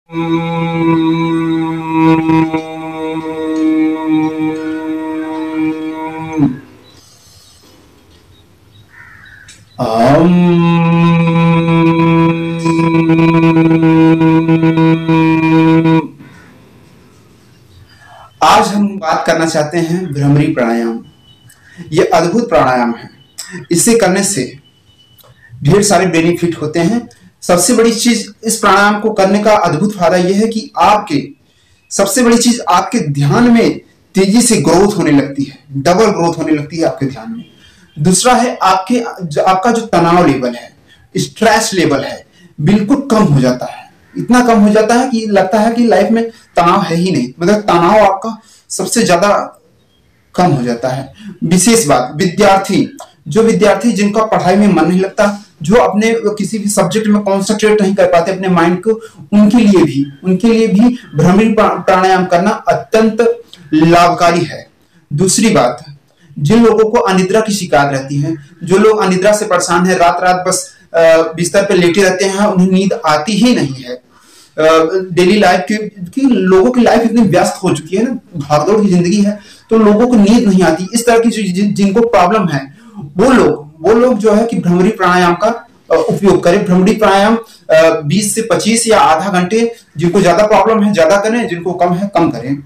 आज हम बात करना चाहते हैं भ्रमरी प्राणायाम। ये अद्भुत प्राणायाम है। इसे करने से ढेर सारे बेनिफिट होते हैं। सबसे बड़ी चीज इस प्राणायाम को करने का अद्भुत फायदा यह है कि सबसे बड़ी चीज आपके ध्यान में तेजी से ग्रोथ होने लगती है, डबल ग्रोथ होने लगती है आपके ध्यान में। दूसरा है आपका जो तनाव लेवल है, स्ट्रेस लेवल है, बिल्कुल कम हो जाता है। इतना कम हो जाता है कि लगता है कि लाइफ में तनाव है ही नहीं, मतलब तनाव आपका सबसे ज्यादा कम हो जाता है। विशेष बात, विद्यार्थी जिनका पढ़ाई में मन नहीं लगता, जो अपने किसी भी सब्जेक्ट में कॉन्सेंट्रेट नहीं कर पाते अपने माइंड को, उनके लिए भी भ्रमरी प्राणायाम करना अत्यंत लाभकारी है। दूसरी बात, जिन लोगों को अनिद्रा की शिकायत रहती है, जो लोग अनिद्रा से परेशान है, रात रात बस बिस्तर पे लेटे रहते हैं, उन्हें नींद आती ही नहीं है। डेली लाइफ की लोगों की लाइफ इतनी व्यस्त हो चुकी है ना, भागदौड़ की जिंदगी है, तो लोगों को नींद नहीं आती। इस तरह की जिनको प्रॉब्लम है, वो लोग जो है कि भ्रमरी प्राणायाम का उपयोग करें। भ्रमरी प्राणायाम 20 से 25 या आधा घंटे, जिनको ज्यादा प्रॉब्लम है ज्यादा करें, जिनको कम है कम करें।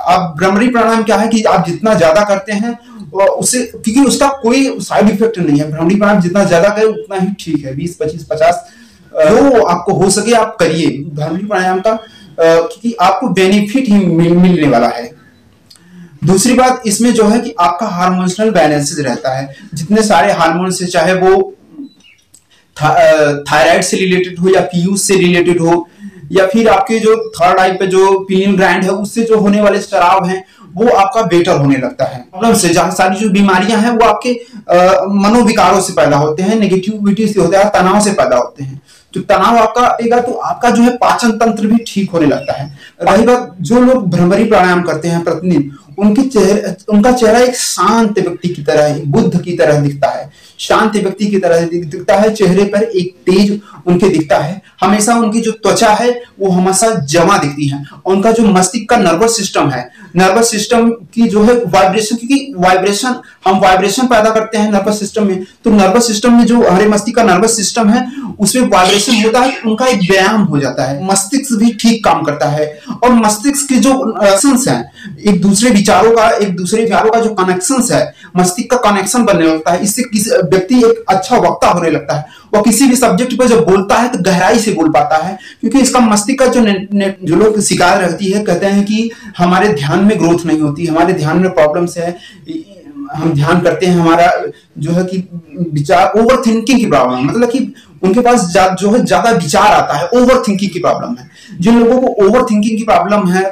आप भ्रमरी प्राणायाम क्या है कि आप जितना ज्यादा करते हैं उससे, क्योंकि उसका कोई साइड इफेक्ट नहीं है। भ्रमरी प्राणायाम जितना ज्यादा करें उतना ही ठीक है। 20, 25, 50 जो आपको हो सके आप करिए भ्रमरी प्राणायाम का, क्योंकि आपको बेनिफिट ही मिलने वाला है। दूसरी बात, इसमें जो है कि आपका हार्मोनल बैलेंस रहता है। जितने सारे हार्मोन से, चाहे वो थायराइड से रिलेटेड हो या पीयूष से रिलेटेड हो, या फिर आपके जो थर्ड आई पे जो पीनियल ग्लैंड है उससे जो होने वाले स्राव हैं वो आपका बेटर होने लगता है। प्रॉब्लम से, जहां सारी जो बीमारियां हैं वो आपके मनोविकारों से पैदा होते हैं, नेगेटिविटी से होते हैं, तनाव से पैदा होते हैं। तो तनाव आपका आएगा तो आपका जो है पाचन तंत्र भी ठीक होने लगता है। रही बात, जो लोग भ्रमरी प्राणायाम करते हैं प्रतिदिन, उनका चेहरा एक शांत व्यक्ति की तरह, बुद्ध की तरह दिखता है, शांत व्यक्ति की तरह दिखता है। चेहरे पर एक तेज उनके दिखता है। हमेशा उनकी जो त्वचा है वो हमेशा जमा दिखती है। उनका जो मस्तिष्क का नर्वस सिस्टम है, नर्वस सिस्टम की जो है वाइब्रेशन, क्योंकि हम वाइब्रेशन पैदा करते हैं नर्वस सिस्टम में, तो नर्वस सिस्टम में जो हमारे मस्तिष्क का नर्वस सिस्टम है उसमें वाइब्रेशन होता है, उनका एक व्यायाम हो जाता है। मस्तिष्क भी ठीक काम करता है, और मस्तिष्क के जो कनेक्शंस हैं, एक दूसरे विचारों का जो कनेक्शंस है, मस्तिष्क का कनेक्शन बनने लगता है। इससे व्यक्ति एक अच्छा वक्ता होने लगता है। वो किसी भी सब्जेक्ट पर जब बोलता है तो गहराई से बोल पाता है, क्योंकि इसका मस्तिष्क का जो लोग शिकार रहती है, कहते हैं कि हमारे ध्यान में ग्रोथ नहीं होती, हमारे ध्यान में प्रॉब्लम्स है, हम ध्यान करते हैं, हमारा जो है कि विचार, ओवर थिंकिंग की प्रॉब्लम है, मतलब कि उनके पास जो है ज्यादा विचार आता है, ओवर थिंकिंग की प्रॉब्लम है। जिन लोगों को ओवर थिंकिंग की प्रॉब्लम है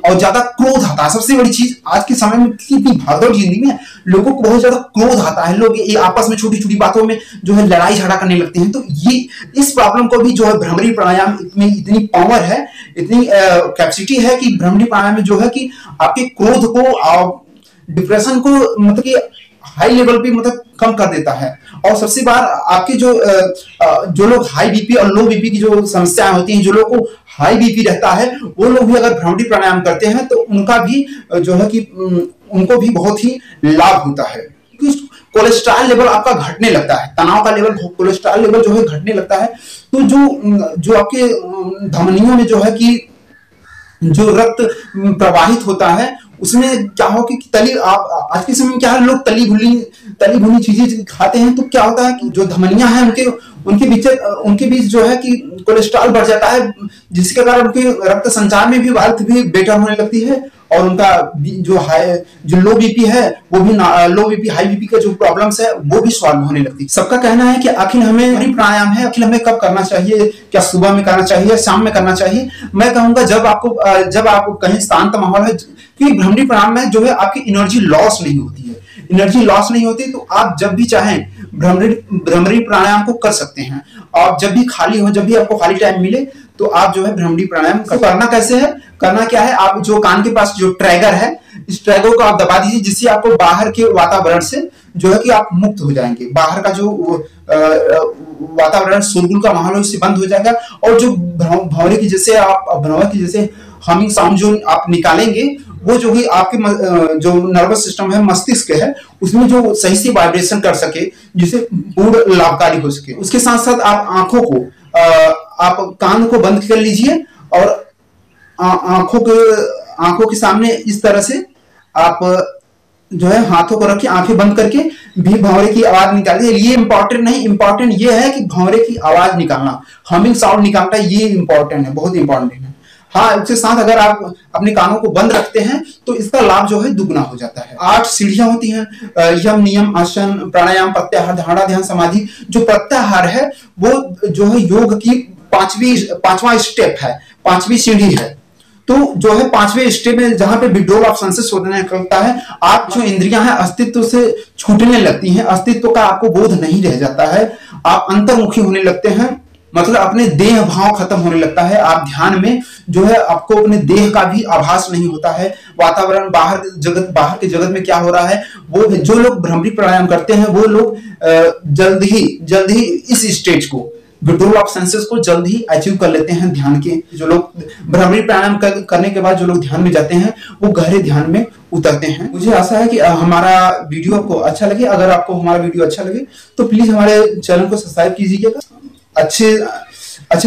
और ज्यादा क्रोध आता है, सबसे बड़ी चीज आज के समय में कितनी भागदौड़ की जिंदगी में लोगों को बहुत ज्यादा क्रोध आता है, लोग आपस में छोटी छोटी बातों में जो है लड़ाई झगड़ा करने लगते हैं। तो ये इस प्रॉब्लम को भी जो है भ्रमरी प्राणायाम में इतनी पावर है, इतनी कैपेसिटी है कि भ्रमरी प्राणायाम में जो है कि आपके क्रोध को, डिप्रेशन को, मतलब कि हाई लेवल पे मतलब कम कर देता है। और सबसे बार आपके जो लोग हाई बीपी और लो बीपी की जो समस्याएं होती हैं, जो लोगों को हाई बीपी रहता है, वो लोग भी अगर भ्रमरी प्राणायाम करते हैं तो उनका भी जो है कि उनको भी बहुत ही लाभ होता है। कोलेस्ट्रॉल लेवल आपका घटने लगता है, तनाव का लेवल, कोलेस्ट्रॉल लेवल जो है घटने लगता है। तो जो आपके धमनियों में जो है कि जो रक्त प्रवाहित होता है, उसमें क्या हो कि आज के समय में क्या है, लोग तली भुनी चीजें खाते हैं, तो क्या होता है कि जो धमनियां हैं उनके बीच जो है कि कोलेस्ट्रॉल बढ़ जाता है, जिसके कारण उनके रक्त संचार में भी हेल्थ भी बेटर होने लगती है, और उनका जो लो बीपी है वो भी लो बीपी हाई बीपी का जो प्रॉब्लम्स है वो भी सॉल्व होने लगती है। सबका कहना है कि आखिर हमें प्राणायाम है, आखिर हमें कब करना चाहिए, क्या सुबह में करना चाहिए, शाम में करना चाहिए? मैं कहूंगा जब आपको कहीं शांत माहौल है, क्योंकि भ्रमरी प्राणायाम में जो है आपकी एनर्जी लॉस नहीं होती, तो आप जब भी चाहें भ्रमरी प्राणायाम को कर सकते हैं। और जब भी खाली हो, जब भी आपको खाली टाइम मिले, तो आप जो है भ्रमरी प्राणायाम करना कैसे है, करना क्या है, आप जो कान के पास जो ट्रैगर है, इस ट्रैगर को आप दबा दीजिए, जिससे आपको बाहर के वातावरण से जो है कि आप मुक्त हो जाएंगे। बाहर का जो वातावरण शोरगुल का माहौल है उससे बंद हो जाएगा, और जो भंवरे की जैसे हमिंग साउंड जो आप निकालेंगे, वो जो कि आपके जो नर्वस सिस्टम है, मस्तिष्क है, उसमें जो सही से वाइब्रेशन कर सके, जिससे पूर्ण लाभकारी हो सके। उसके साथ साथ आप आप कान को बंद कर लीजिए, और आंखों के सामने इस तरह से आप जो है हाथों को रखिए, आंखें बंद करके भी भंवरे की आवाज निकालिए। ये इंपॉर्टेंट नहीं, इंपॉर्टेंट ये है कि भंवरे की आवाज निकालना, हमिंग साउंड निकालना, ये इंपॉर्टेंट है, बहुत इंपॉर्टेंट है। हाँ, उसके साथ अगर आप अपने कानों को बंद रखते हैं तो इसका लाभ जो है दुगना हो जाता है। 8 सीढ़ियां होती हैं, यम, नियम, आसन, प्राणायाम, प्रत्याहार, धारणा, ध्यान, समाधि। जो प्रत्याहार है वो जो है योग की पांचवा स्टेप है, 5वीं सीढ़ी है। तो जो है 5वें स्टेप में जहां पे विड्रॉल ऑफ सेंसेस होने लगता है, आप जो इंद्रियां हैं अस्तित्व से छूटने लगती हैं, अस्तित्व का आपको बोध नहीं रह जाता है, आप अंतर्मुखी होने लगते हैं, मतलब अपने देह भाव खत्म होने लगता है। आप ध्यान में जो है आपको अपने देह का भी आभास नहीं होता है। वातावरण बाहर के जगत में क्या हो रहा है, वो जो लोग भ्रामरी प्राणायाम करते हैं वो लोग जल्द ही इस स्टेज को, विड्रॉल ऑफ सेंसेस को जल्द ही अचीव कर लेते हैं। ध्यान के जो लोग भ्रामरी प्राणायाम करने के बाद जो लोग ध्यान में जाते हैं वो गहरे ध्यान में उतरते हैं। मुझे आशा है कि हमारा वीडियो आपको अच्छा लगे। अगर आपको हमारा वीडियो अच्छा लगे तो प्लीज हमारे चैनल को सब्सक्राइब कीजिएगा। अच्छे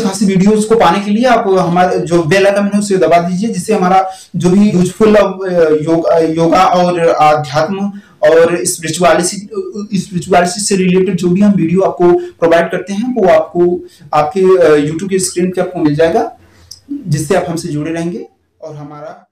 खासी वीडियोस को पाने के लिए आप हमारे जो बेल आइकन है उसे दबा दीजिए, जिससे हमारा जो भी यूजफुल योगा और अध्यात्म और स्पिरिचुअलिटी से रिलेटेड जो भी हम वीडियो आपको प्रोवाइड करते हैं वो आपको आपके यूट्यूब के स्क्रीन पे आपको मिल जाएगा, जिससे आप हमसे जुड़े रहेंगे और हमारा